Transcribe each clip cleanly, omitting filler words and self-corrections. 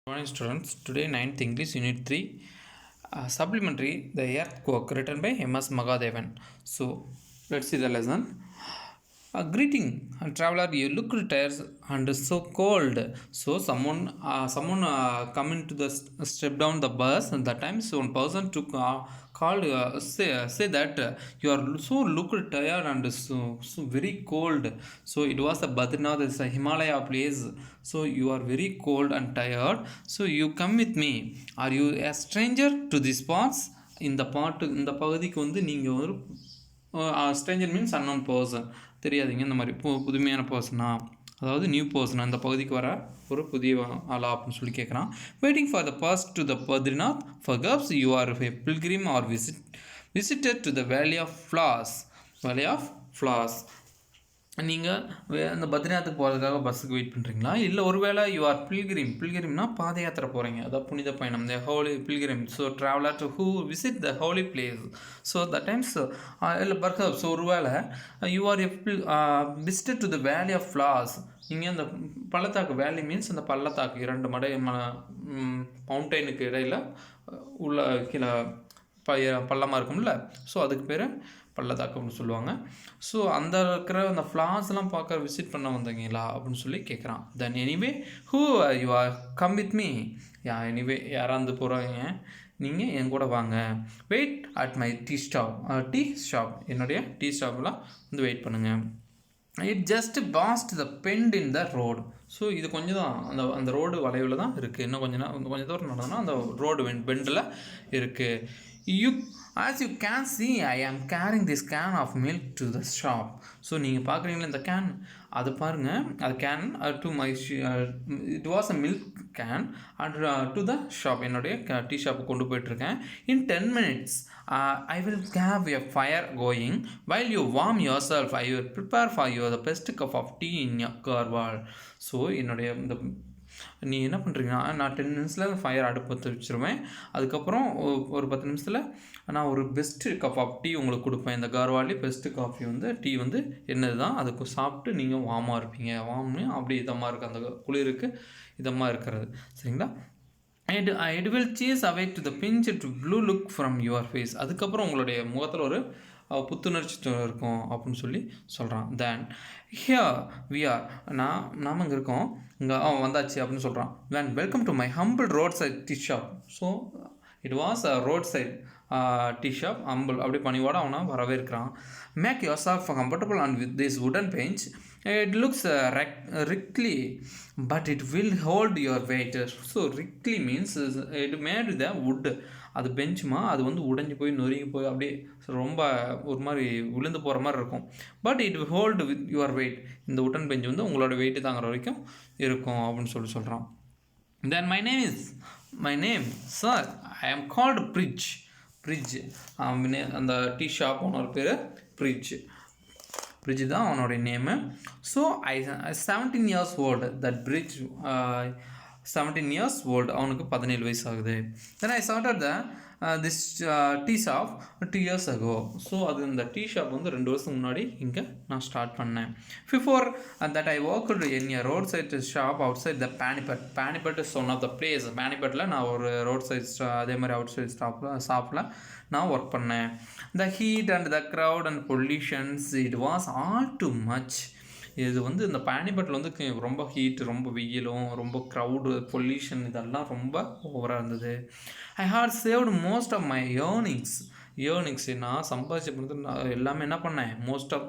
Morning students, today 9th English Unit 3 Supplementary The Earthquake written by M.S. Magadevan. So let's see the lesson. Greeting traveler, you look tired and so cold. So someone come into the step down the bus, and that time so one person took called say that you are so look tired and so very cold. So it was a Badrinath, it's a Himalaya place. So you are very cold and tired. So you come with me. Are you a stranger to these spots? இந்த பகுதிக்கு வந்து நீங்கள் ஒரு Stranger means unknown person, தெரியாதீங்க, இந்த மாதிரி புதுமையான பர்சனா, அதாவது நியூ பர்சனா, இந்த பகுதிக்கு வர ஒரு புதிய ஆளா அப்படின்னு சொல்லி கேட்குறான். Waiting for the pass to the Badrinath perhaps you are a pilgrim or visited to the வேலி ஆஃப் ஃப்ளார்ஸ். நீங்கள் அந்த பத்ரிநாத்துக்கு போகிறதுக்காக பஸ்ஸுக்கு வெயிட் பண்ணுறீங்களா, இல்லை ஒருவேளை யூ ஆர் பில்கிரிம்னா பாத யாத்திரை போகிறீங்க, அதாவது புனித பயணம், the holy pilgrim. So traveller to who visit the holy place. So the times இல்லை பர்ஹாப்ஸ் ஒருவேளை you are visited to the வேலி ஆஃப் ஃப்ளார்ஸ். நீங்கள் அந்த பள்ளத்தாக்கு, வேலி மீன்ஸ் அந்த பள்ளத்தாக்கு, இரண்டு மவுண்டெயினுக்கு இடையில் உள்ள கீழே பள்ளமாக இருக்கும்ல, ஸோ அதுக்கு பேர் பள்ளத்தாக்கு அப்படின்னு சொல்லுவாங்க. ஸோ அந்த இருக்கிற அந்த ஃப்ளார்ஸ்லாம் பார்க்க விசிட் பண்ண வந்தீங்களா அப்படின்னு சொல்லி கேட்குறான். Then anyway who you are come with me. Anyway யாராந்து போகிறாங்க, நீங்கள் என் கூட வாங்க. Wait at my tea shop, என்னுடைய டீ ஷாப்பில் வந்து வெயிட் பண்ணுங்கள். It just past the bend in the road. So இது கொஞ்சம் தான் அந்த ரோடு வளைவில் தான் இருக்குது. இன்னும் கொஞ்சம் தூரம் நடந்தோன்னா அந்த ரோடு பெண்டில் இருக்குது. As you can see, I am carrying this can of milk to the shop. So நீங்கள் பார்க்குறீங்களா இந்த கேன், அது பாருங்கள், அது can to my it was a milk can and to the shop, என்னுடைய டீ ஷாப்புக்கு கொண்டு போயிட்டுருக்கேன். In 10 minutes I will have a fire going. While you warm yourself, I will prepare for you the best cup of tea in your garwal. So என்னுடைய இந்த நீ என்ன பண்ணுறீங்கன்னா, நான் 10 நிமிஷத்தில் ஃபயர் அடுப்பு பற்ற வச்சுருவேன். அதுக்கப்புறம் ஒரு 10 நிமிஷத்தில் நான் ஒரு பெஸ்ட்டு கப் ஆஃப் டீ உங்களுக்கு கொடுப்பேன். இந்த கார்வாலி பெஸ்ட்டு காஃபி வந்து டீ வந்து என்னது தான், அதுக்கு சாப்பிட்டு நீங்கள் வார்மாக இருப்பீங்க. வார்ம்னு அப்படி இதமாக இருக்குது, அந்த குளிருக்கு இதமாக இருக்கிறது, சரிங்களா. It will chase away to the pinch to blue look from your face. அதுக்கப்புறம் உங்களுடைய முகத்தில் ஒரு புத்துணர்ச்சி இருக்கும் அப்படின்னு சொல்லி சொல்கிறான். தென் ஹியர் வி ஆர், நாம் இங்கே இருக்கோம், இங்கே வந்தாச்சு அப்படின்னு சொல்கிறான். Then welcome to my humble roadside tea shop. So it was a roadside tea shop. Humble அப்படி பணிவோடு அவனை வரவேற்கிறான். Make yourself comfortable and with this wooden bench. It looks wrinkly, but it will hold your weight. So wrinkly means it made the wood. அது பெஞ்சுமா, அது வந்து உடைஞ்சி போய் நொறுங்கி போய் அப்படியே ரொம்ப ஒரு மாதிரி விழுந்து போகிற மாதிரி இருக்கும். But it hold with your weight. இந்த உட்டன் பெஞ்சு வந்து உங்களோட வெயிட்டு தாங்குற வரைக்கும் இருக்கும் அப்படின்னு சொல்கிறான். Then my name sir, I am called Brij. அந்த டீ ஷாப் ஓனர் பேர் பிரிட்ஜ் தான் அவனுடைய name. So I 17 years old. That Brij 17 years old, அவனுக்கு 17 வயசு ஆகுது. Then I started this tea shop 2 years ago. So அது இந்த டீ ஷாப் வந்து 2 வருஷத்துக்கு முன்னாடி இங்கே நான் ஸ்டார்ட் பண்ணேன். Before that I worked in a road side shop outside the Panipat is one of the place. Panipatல நான் ஒரு ரோட் சைட் அதே மாதிரி அவுட் சைட் ஷாப்பில் நான் ஒர்க் பண்ணேன். The heat and the crowd and pollutions, it was all too much. இது வந்து இந்த பானிபட்டில் வந்து ரொம்ப ஹீட், ரொம்ப வெயிலும், ரொம்ப க்ரௌடு, பொல்யூஷன், இதெல்லாம் ரொம்ப ஓவராக இருந்தது. I had saved most of my earnings. நான் சம்பாதிச்ச பொழுது நான் எல்லாமே என்ன பண்ணேன், மோஸ்ட் ஆஃப்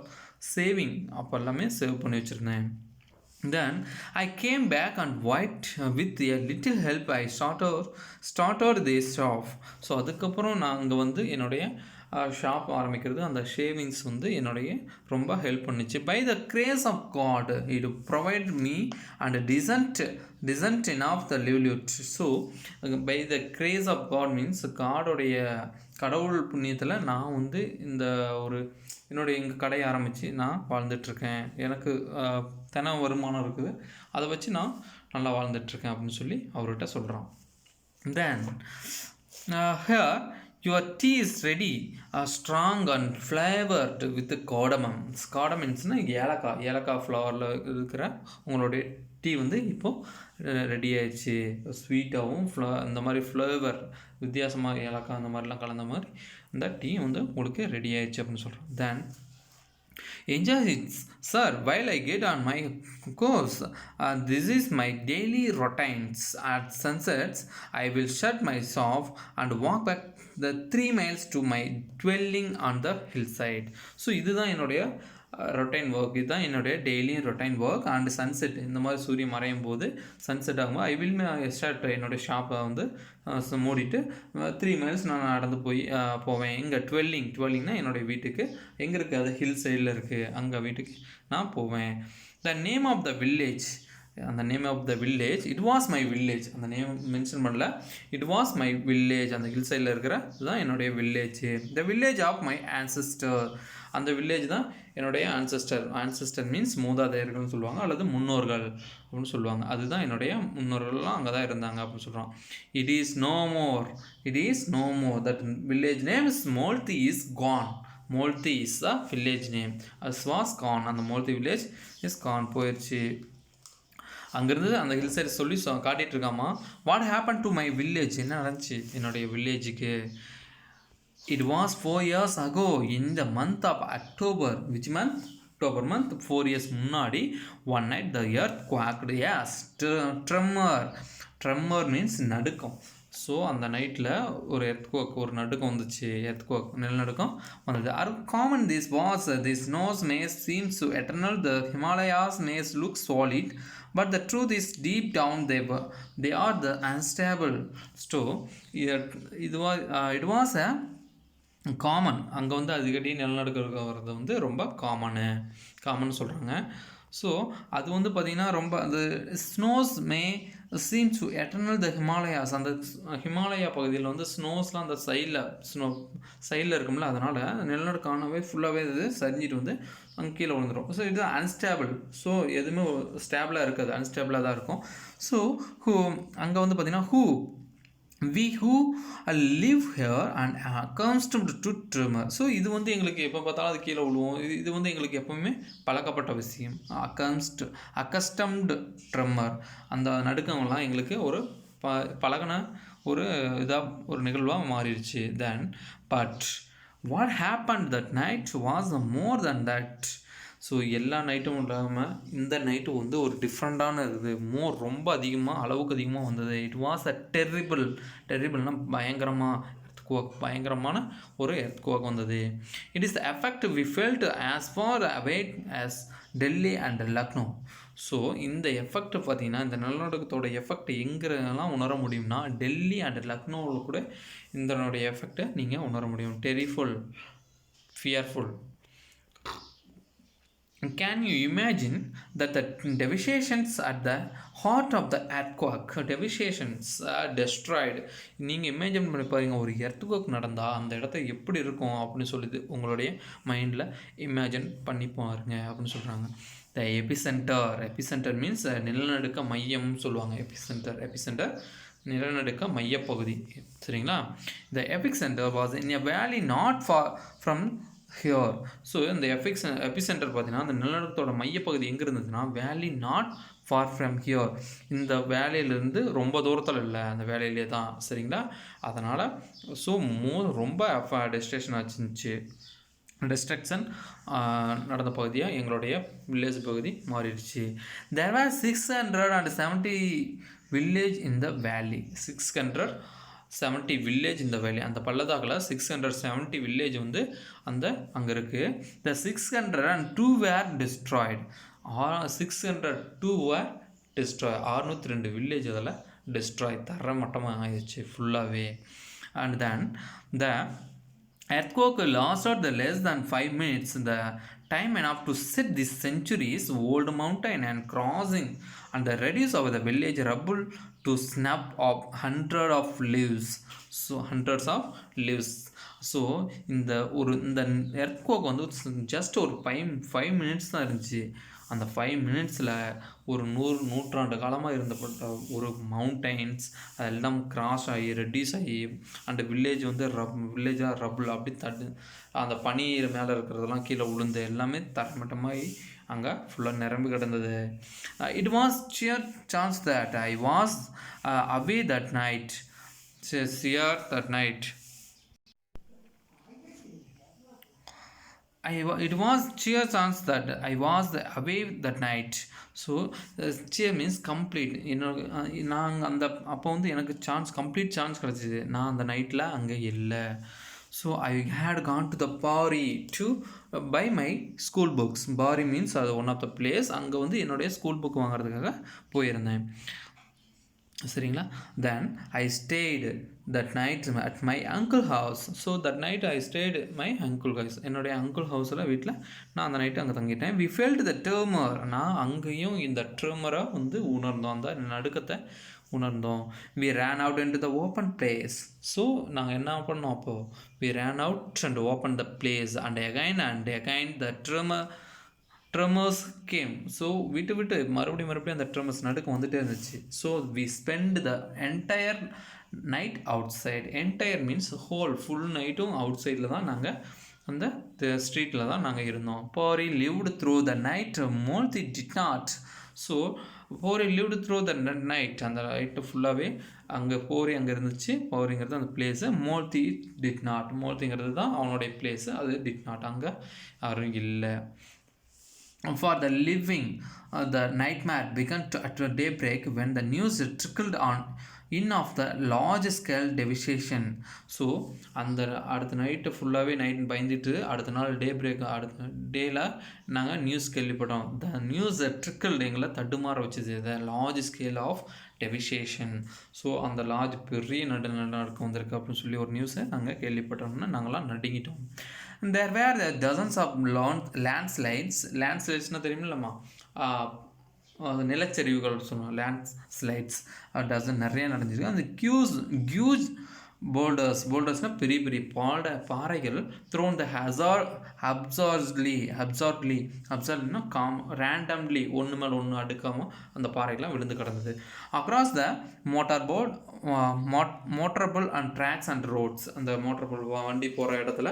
சேவிங் அப்போ எல்லாமே சேவ் பண்ணி வச்சுருந்தேன். Then I came back and with a little help I started this shop. So அதுக்கப்புறம் நான் அங்கே வந்து என்னுடைய ஷாப் ஆரம்பிக்கிறது, அந்த ஷேவிங்ஸ் வந்து என்னுடைய ரொம்ப ஹெல்ப் பண்ணிச்சு. By the grace of God it provide me and decent in of the livelihood. So by the grace of God means கடவுள் புண்ணியத்தில் நான் வந்து இந்த ஒரு எங்கள் கடையை ஆரம்பித்து நான் வாழ்ந்துட்டுருக்கேன். எனக்கு தின வருமானம் இருக்குது, அதை வச்சு நான் நல்லா வாழ்ந்துட்டுருக்கேன் அப்படின்னு சொல்லி அவர்கிட்ட சொல்கிறான். தென் here your tea is ready, strong and flavored with cardamom. Cardamoms ஏலக்காய் ஃப்ளவரில் இருக்கிற உங்களுடைய டீ வந்து இப்போது ரெடி ஆயிடுச்சு. ஸ்வீட்டாகவும் இந்த மாதிரி ஃப்ளேவர் வித்தியாசமாக ஏலக்காய் அந்த மாதிரிலாம் கலந்த மாதிரி இந்த டீ வந்து உங்களுக்கு ரெடி ஆயிடுச்சு அப்படின்னு சொல்கிறோம். தென் enjoy it, sir, while I get on my course. This is my daily routines. At sunsets, I will shut my shop and walk back the 3 miles to my dwelling on the hillside. So இதுதான் என்னுடைய routine work. இதுதான் என்னுடைய daily routine work. And sunset இந்த மாதிரி சூரியன் மறையும் போது sunset ஆகும்போது ஐ வில் ஸ்டார்ட் என்னுடைய ஷாப்பை வந்து மூடிட்டு 3 miles நான் நடந்து போவேன். எங்கே டுவெல்லிங்னா என்னுடைய வீட்டுக்கு எங்கே இருக்குது, அது ஹில் சைடில் இருக்குது, அங்கே வீட்டுக்கு நான் போவேன். The name of the village, அந்த name of the village it was my village. அந்த நேம் மென்ஷன் பண்ணல, இட் வாஸ் மை வில்லேஜ். அந்த ஹில் சைடில் இருக்கிற இதுதான் என்னுடைய village. The village of my ancestor, அந்த வில்லேஜ் தான் என்னுடைய ஆன்செஸ்டர் மீன்ஸ் மூதாதையர்கள்னு சொல்லுவாங்க, அல்லது முன்னோர்கள் அப்படின்னு சொல்லுவாங்க. அதுதான் என்னுடைய முன்னோர்கள்லாம் அங்கே தான் இருந்தாங்க அப்படின்னு சொல்கிறோம். It is no more that village name is Molthi is gone. Molthi is the village name, as was gone. அந்த மோல்தி வில்லேஜ் இஸ் கான், போயிடுச்சு. அங்கேருந்து அந்த ஹில் சைடு சொல்லி காட்டிகிட்டு இருக்காமா, what happen to my village, என்ன நடந்துச்சு என்னுடைய வில்லேஜுக்கு. It was 4 years ago in the month of October. Which month? October month. 4 years முன்னாடி one night the earth quaked. Yes, tremor means நடுக்கம். ஸோ அந்த நைட்டில் ஒரு எர்த்குவாக், ஒரு நடுக்கம் வந்துச்சு. எர்த்குவாக் நிலநடுக்கம் வந்தது. Are common this was this snows may seem so eternal, the Himalayas may look solid, but the truth is deep down they are the unstable. So it was a common. அங்கே வந்து அடிக்கடி நிலநடுக்கம் வர்றது வந்து ரொம்ப common சொல்கிறாங்க. So அது வந்து பார்த்திங்கன்னா ரொம்ப அது Snows May seem to eternal the Himalayas. அந்த ஹிமாலயா பகுதியில் வந்து ஸ்னோஸ்லாம் அந்த சைடில் இருக்கும்ல, அதனால் நிலநடுக்கானவே ஃபுல்லாகவே இது சரிஞ்சிட்டு வந்து அங்கே கீழே விழுந்துடும். ஸோ இது அன்ஸ்டேபிள். ஸோ எதுவுமே ஸ்டேபிளாக இருக்காது, அன்ஸ்டேபிளாக தான் இருக்கும். ஸோ அங்கே வந்து பார்த்திங்கன்னா we who live here and are accustomed to tremor. So இது வந்து எங்களுக்கு எப்போ பார்த்தாலும் அது கீழே விழுவோம். இது வந்து எங்களுக்கு எப்போவுமே பழக்கப்பட்ட விஷயம். accustomed tremor, அந்த நடுக்கங்கள்லாம் எங்களுக்கு ஒரு பழகின ஒரு ஒரு நிகழ்வாக மாறிடுச்சு. Then but what happened that night was more than that. So எல்லா நைட்டும் இல்லாமல் இந்த நைட்டு வந்து ஒரு டிஃப்ரெண்ட்டான ரொம்ப அதிகமாக, அளவுக்கு அதிகமாக வந்தது. இட் வாஸ் அ டெரிபிள்னா பயங்கரமான ஒரு எர்த்குவாக் வந்தது. It is the effect we felt as far away as Delhi and Lucknow. So இந்த எஃபெக்ட் பார்த்திங்கன்னா, இந்த நிலநடுக்கத்தோட எஃபெக்ட் எங்கெல்லாம் உணர முடியும்னா டெல்லி அண்ட் லக்னோவில் கூட இதனுடைய எஃபெக்டை நீங்கள் உணர முடியும். டெரிஃபுல், fearful. Can you imagine that the devastations at the heart of the earthquake, devastations are destroyed. நீங்கள் இமேஜின் பண்ணி பாருங்கள், ஒரு எர்த்குவேக் நடந்தால் அந்த இடத்த எப்படி இருக்கும் அப்படின்னு சொல்லிட்டு உங்களுடைய மைண்டில் இமேஜின் பண்ணி பாருங்க அப்படின்னு சொல்கிறாங்க. த எபிசென்டர் மீன்ஸ் நிலநடுக்க மையம்னு சொல்லுவாங்க. எபிசென்டர் நிலநடுக்க மையப்பகுதி, சரிங்களா. த எபிசென்டர் வாஸ் இன் எ வேலி not for from here. So இந்த எபிசென்டர் பார்த்தீங்கன்னா அந்த நிலநடுக்கத்தோட மையப்பகுதி எங்கே இருந்ததுன்னா வேலி நாட் ஃபார் ஃப்ரம் ஹியர். இந்த வேலையிலேருந்து ரொம்ப தூரத்தில் இல்லை, அந்த வேலையிலே தான், சரிங்களா. அதனால் ஸோ ரொம்ப டிஸ்ட்ரக்ஷன் நடந்த பகுதியாக எங்களுடைய வில்லேஜ் பகுதி மாறிடுச்சு. தேர் ஆர் 670 வில்லேஜ் இன் த வேலி. 670 வில்லேஜ் இந்த வேலி. அந்த பள்ளத்தாக்கில் 670 வில்லேஜ் வந்து அங்கே இருக்குது. த 602 வேர் டிஸ்ட்ராய்டு. 602 வேர் டிஸ்ட்ராய். 602 வில்லேஜ் அதில் டிஸ்ட்ராய், தர மட்டமாக ஆயிடுச்சு ஃபுல்லாகவே. And then the earthquake lasted less than 5 minutes, the time enough to set this centuries old mountain and crossing and the reduce of the village rubble to snap of hundreds of leaves. So இந்த earthquake வந்து just ஒரு 5 minutes தான் இருந்துச்சு. அந்த 5 மினிட்ஸில் ஒரு நூற்றாண்டு காலமாக இருந்தப்பட்ட ஒரு மவுண்டைன்ஸ் அதெல்லாம் கிராஸ் ஆகி ரெடியூஸ் ஆகி அந்த வில்லேஜ் வந்து ரபுள் அப்படி அந்த பனி மேலே இருக்கிறதெல்லாம் கீழே விழுந்து எல்லாமே தரமட்டமாகி அங்கே ஃபுல்லாக நிரம்பி கிடந்தது. It was sheer chance that I was away that night. Sheer that night. It was sheer chance that I was away that night. So sheer means complete. நாங்கள் அந்த அப்போ வந்து எனக்கு கம்ப்ளீட் சான்ஸ் கிடச்சிது. நான் அந்த நைட்டில் அங்கே இல்லை. So I had gone to the Pari to buy my school books. Pari மீன்ஸ் அது ஒன் ஆஃப் த பிளேஸ். அங்கே வந்து என்னுடைய ஸ்கூல் புக் வாங்குறதுக்காக போயிருந்தேன். சரிங்களா. Then I stayed that night at my uncle house. So that night I stayed my uncle house. என்னுடைய uncle ஹவுஸில் வீட்டில் நான் அந்த நைட்டு அங்கே தங்கிட்டேன். We felt the டர்மர். நான் அங்கேயும் இந்த டர்மரை வந்து உணர்ந்தோம், அந்த நடுக்கத்தை உணர்ந்தோம். We ran out into the open place. So நாங்கள் என்ன பண்ணோம் அப்போது? We ran out and open the place and again the tremors came. So விட்டு மறுபடியும் அந்த ட்ரமர்ஸ் நடுக்கம் வந்துகிட்டே இருந்துச்சு. So we spend the entire night outside. Entire means full நைட்டும் அவுட் சைடில் தான் நாங்கள் அந்த ஸ்ட்ரீட்டில் தான் நாங்கள் இருந்தோம். Bori lived through the night, Molthi did not. So Bori lived through the night. அந்த நைட்டு ஃபுல்லாகவே அங்கே போரி அங்கே இருந்துச்சு. போரிங்கிறது அந்த பிளேஸு. Molthi did not. மோல்திங்கிறது தான் அவனுடைய பிளேஸு. அது டிட் நாட். அங்கே யாரும் இல்லை. For the living, the nightmare began at daybreak when the news trickled on in of the large scale devastation. So அந்த அடுத்த நைட்டு ஃபுல்லாகவே பயந்துட்டு அடுத்த நாள் அடுத்த டேயில் நாங்கள் நியூஸ் கேள்விப்பட்டோம். த நியூஸ் ட்ரிக்கிள்டு எங்களை தடுமாற வச்சுது. The large scale of devastation. So அந்த பெரிய நடக்கும் வந்திருக்கு அப்படின்னு சொல்லி ஒரு நியூஸை நாங்கள் கேள்விப்பட்டோம்னா நாங்களாம் நடுங்கிட்டோம். There were dozens of landslides. லேண்ட்ஸ்லைட்ஸ்னால் தெரியுமில்லம்மா, நிலச்சரிவுகள் சொல்லுவோம். லேண்ட்ஸ்லைட்ஸ் டசன் நிறைய நடந்துருக்கு. அந்த ஹியூஜ் போல்டர்ஸ்னால் பெரிய பெரிய பாறைகள் த்ரோன் த அப்சார்ட்லினா ரேண்டம்லி ஒன்று மேலே ஒன்று அடுக்காமல் அந்த பாறைகள்லாம் விழுந்து கிடந்தது. Across the motorable and tracks and roads. அந்த மோட்டரபிள் வண்டி போகிற இடத்துல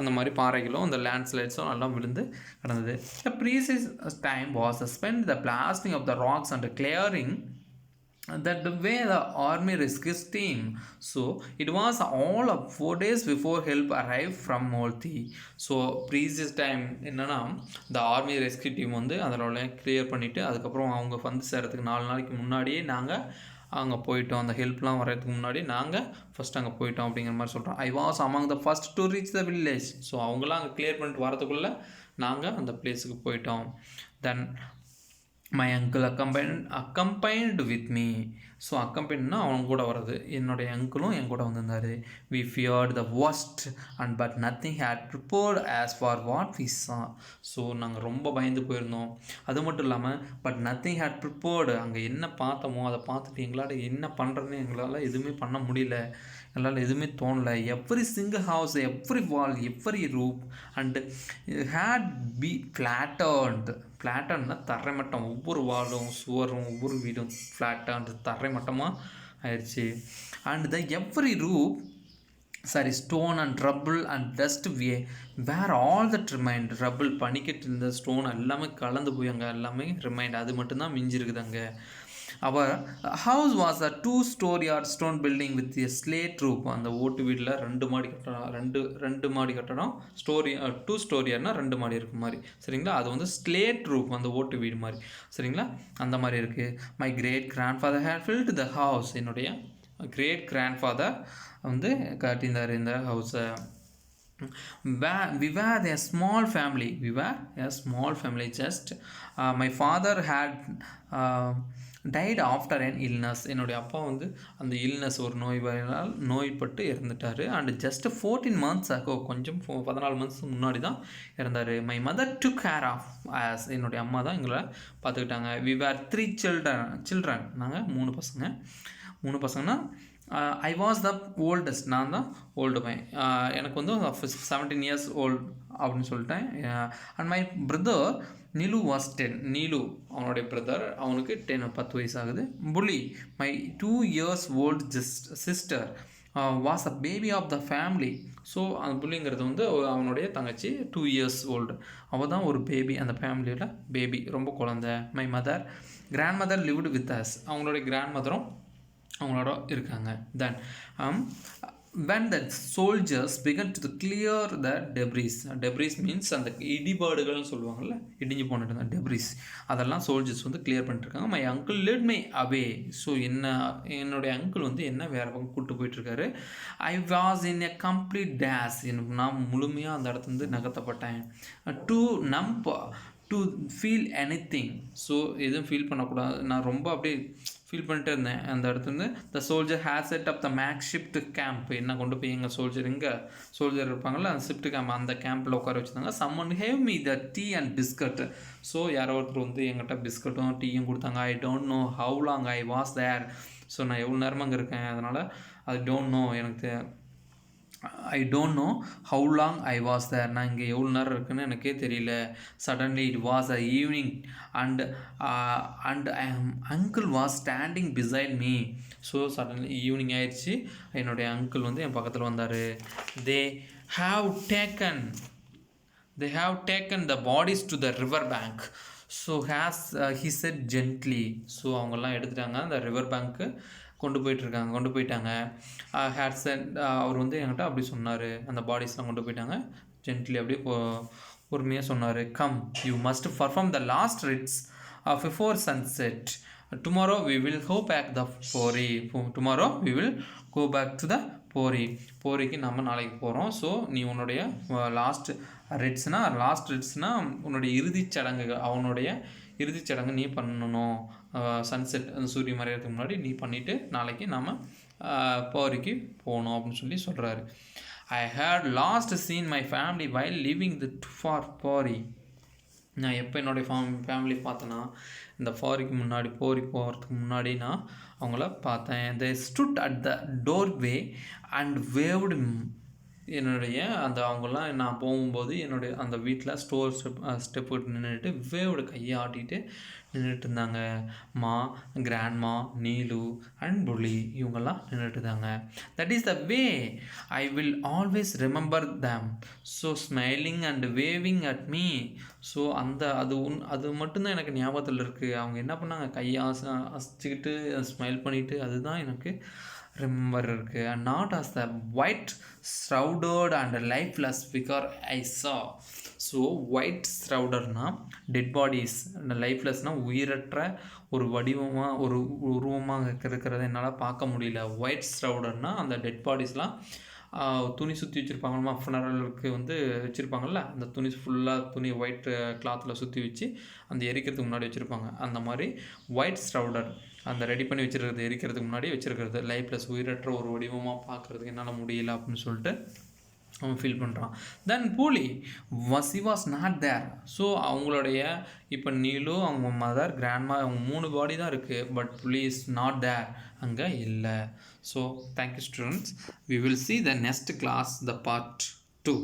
அந்த மாதிரி பாறைகளும் அந்த லேண்ட்ஸ்லைட்ஸும் எல்லாம் விழுந்து கிடந்தது. The precious time was spend the blasting of the rocks and clearing that the way the army rescues team. So it was all of 4 days before help arrived from Molti. So previous time என்னன்னா the army rescue team வந்து அதோட clear பண்ணிவிட்டு அதுக்கப்புறம் அவங்க வந்து சேரத்துக்கு 4 நாளைக்கு முன்னாடியே நாங்கள் அங்கே போயிட்டோம். அந்த ஹெல்ப்லாம் வர்றதுக்கு முன்னாடி நாங்கள் ஃபஸ்ட் அங்கே போயிட்டோம் அப்படிங்கிற மாதிரி சொல்கிறோம். I was among the first to reach the village. So அவங்களாம் அங்கே கிளியர் பண்ணிட்டு வரதுக்குள்ளே நாங்கள் அந்த பிளேஸுக்கு போயிட்டோம். Then my uncle accompanied with me. So அக்கம்பைன்னா அவங்க கூட வர்றது. என்னுடைய அங்கிளும் என் கூட வந்திருந்தார். We feared the worst and but nothing had prepared as for what we saw. So நாங்கள் ரொம்ப பயந்து போயிருந்தோம். அது மட்டும் இல்லாமல் பட் நத்திங் ஹேட் ப்ரிப்பேர்டு. அங்கே என்ன பார்த்தோமோ அதை பார்த்துட்டு எங்களால் என்ன பண்ணுறதுன்னு எங்களால் எதுவுமே பண்ண முடியல. எங்களால் எதுவுமே தோணலை. Every single house, every wall, every roof and had be ஃப்ளாட்டர்னா தரைமட்டம். ஒவ்வொரு வாலும் சுவரும் ஒவ்வொரு வீடும் ஃப்ளாட்டாக தரைமட்டமாக ஆயிடுச்சு. And the every roof stone and rubble and dust were all that remained. Rubble பனிக்கட்டு இருந்த ஸ்டோன் எல்லாமே கலந்து போய் அங்கே எல்லாமே ரிமைண்ட். அது மட்டும்தான் மிஞ்சிருக்குது அங்கே. Our house was a 2-story stone building with a slate roof. அந்த ஓட்டு வீட்டில் 2 மாடி கட்டடம். ரெண்டு மாடி கட்டடம். 2 ஸ்டோரியானா 2 மாடி இருக்க மாதிரி. சரிங்களா. அது வந்து ஸ்லேட் ரூப், அந்த ஓட்டு வீடு மாதிரி. சரிங்களா. அந்த மாதிரி இருக்குது. My great grandfather had built the house. என்னுடைய கிரேட் கிராண்ட்ஃபாதர் வந்து கட்டியிருந்தார் இந்த ஹவுஸை. We were a small family. Just my father had died after an illness. என்னுடைய அப்பா வந்து அந்த இல்னஸ் ஒரு நோய்பட்டு இறந்துட்டார். அண்ட் ஜஸ்ட் 14 months ago, கொஞ்சம் 14 months முன்னாடி தான் இறந்தார். My mother took care of us. என்னுடைய அம்மா தான் எங்களை பார்த்துக்கிட்டாங்க. We were 3 children. நாங்கள் 3 பசங்கன்னா ஐ வாஸ் த ஓல்டஸ்ட். நான் தான் ஓல்டு பையன். எனக்கு வந்து 17 years old அப்படின்னு சொல்லிட்டேன். And my brother Neelu was 10. Neelu அவனுடைய பிரதர், அவனுக்கு 10 வயசு ஆகுது. Puli my 2 years old sister, was a baby of the family. So அந்த புள்ளிங்கிறது வந்து அவனுடைய தங்கச்சி 2 years old. அவள் தான் ஒரு பேபி, அந்த ஃபேமிலியோட பேபி, ரொம்ப குழந்த. My mother grandmother lived with us. அவங்களுடைய கிராண்ட் மதரும் அவங்களோட இருக்காங்க. தென் when the soldiers began to clear the debris means அந்த இடிபாடுகள்னு சொல்லுவாங்கள்ல, இடிஞ்சு போனது அந்த debris, அதெல்லாம் சோல்ஜர்ஸ் வந்து கிளியர் பண்ணிட்டுருக்காங்க. My uncle led me away. So என்னுடைய அங்கிள் வந்து என்ன வேறு பக்கம் கூப்பிட்டு போயிட்டுருக்காரு. I was in a complete daze. நான் முழுமையாக அந்த இடத்துல வந்து நகர்த்தப்பட்டேன். To numb to feel anything. So எதுவும் ஃபீல் பண்ணக்கூடாது, நான் ரொம்ப அப்படியே ஃபீல் பண்ணிட்டு இருந்தேன் அந்த இடத்துலேருந்து. The soldier has set up the makeshift camp. என்ன கொண்டு போய் எங்கள் சோல்ஜர் இருப்பாங்கள்ல, அந்த ஷிஃப்ட் கேம்ப், அந்த கேம்பில் உட்கார வச்சுருந்தாங்க. Someone have me the tea and biscuit. So யாரோ ஒருத்தர் வந்து எங்கிட்ட பிஸ்கட்டும் டீயும் கொடுத்தாங்க. I don't know how long I was there. So நான் எவ்வளோ நேரமாக அங்கே இருக்கேன், அதனால் I don't know, I don't know how long I was there. நான் இங்கே எவ்வளோ நேரம் இருக்குன்னு எனக்கே தெரியல. Suddenly it was a evening and uncle was standing beside me. So suddenly evening ஆயிடுச்சு, என்னுடைய அங்கிள் வந்து என் பக்கத்தில் வந்தார். They have taken the bodies to the river bank. So he said gently. So அவங்கெல்லாம் எடுத்துட்டாங்க, அந்த ரிவர் பேங்க்கு கொண்டு போயிட்டாங்க. அவர் வந்து என்கிட்ட அப்படி சொன்னார், அந்த பாடிஸ்லாம் கொண்டு போயிட்டாங்க. ஜென்ட்லி அப்படியே பொறுமையாக சொன்னார். Come, you must perform the last rites before sunset. Tomorrow we will go back the போரிக்கு நம்ம நாளைக்கு போகிறோம். ஸோ நீ உன்னுடைய லாஸ்ட் ரிட்ஸ்னால் உன்னுடைய இறுதிச்சடங்குகள், அவனுடைய இறுதிச்சடங்கு நீ பண்ணணும். சன்செட், அந்த சூரியன் மறைகிறதுக்கு முன்னாடி நீ பண்ணிவிட்டு நாளைக்கு நாம் போரிக்கு போகணும் அப்படின்னு சொல்லி சொல்கிறாரு. I had last seen my family while living for Bori. நான் எப்போ என்னுடைய ஃபேமிலி பார்த்தேன்னா, இந்த போரிக்கு போகிறதுக்கு முன்னாடி நான் அவங்கள பார்த்தேன். They stood at the doorway and waved. என்னுடைய அவங்கெல்லாம் நான் போகும்போது என்னுடைய அந்த வீட்டில் ஸ்டெப்பு நின்றுட்டு வேவோட கையை ஆட்டிகிட்டு நின்றுட்டு இருந்தாங்க. கிராண்ட்மா, நீலு அண்ட் புலி இவங்கெல்லாம் நின்றுட்டு இருந்தாங்க. That is the way I will always remember them. So smiling and waving at me. So அது மட்டும்தான் எனக்கு ஞாபகத்தில் இருக்குது. அவங்க என்ன பண்ணாங்க, கையை அசைச்சிக்கிட்டு ஸ்மைல் பண்ணிவிட்டு, அதுதான் எனக்கு ரிமெம்பர் இருக்குது. And not as the white shrouded and lifeless figure I saw. So white ஷ்ரவுடர்னால் டெட் பாடிஸ், அந்த லைஃப்லெஸ்னால் உயிரற்ற ஒரு வடிவமாக ஒரு உருவமாக இருக்கிறத என்னால் பார்க்க முடியல. ஒயிட் ஷ்ரவுடர்னால் அந்த டெட் பாடிஸ்லாம் துணி சுற்றி வச்சுருப்பாங்கம்மா, ஃபுனரலுக்கு வந்து வச்சுருப்பாங்கள்ல, அந்த துணி ஒயிட் கிளாத்தில் சுற்றி வச்சு அந்த எரிக்கிறதுக்கு முன்னாடி வச்சுருப்பாங்க. அந்த மாதிரி ஒயிட் ஷ்ரவுடர், அந்த ரெடி பண்ணி வச்சுருக்கிறது, எரிக்கிறதுக்கு முன்னாடி வச்சுருக்கிறது, லைஃப்லெஸ் உயிரற்ற ஒரு வடிவமாக பார்க்குறதுக்கு என்னால் முடியல அப்படின்னு சொல்லிட்டு அவன் ஃபீல் பண்ணுறான். தென் Boli he was not there. So அவங்களுடைய இப்போ நீலு, அவங்க மதர், கிராண்ட்மா, அவங்க 3 பாடி தான் இருக்குது. But Boli is not there, அங்கே இல்லை. So thank you students. We will see the next class, the part 2.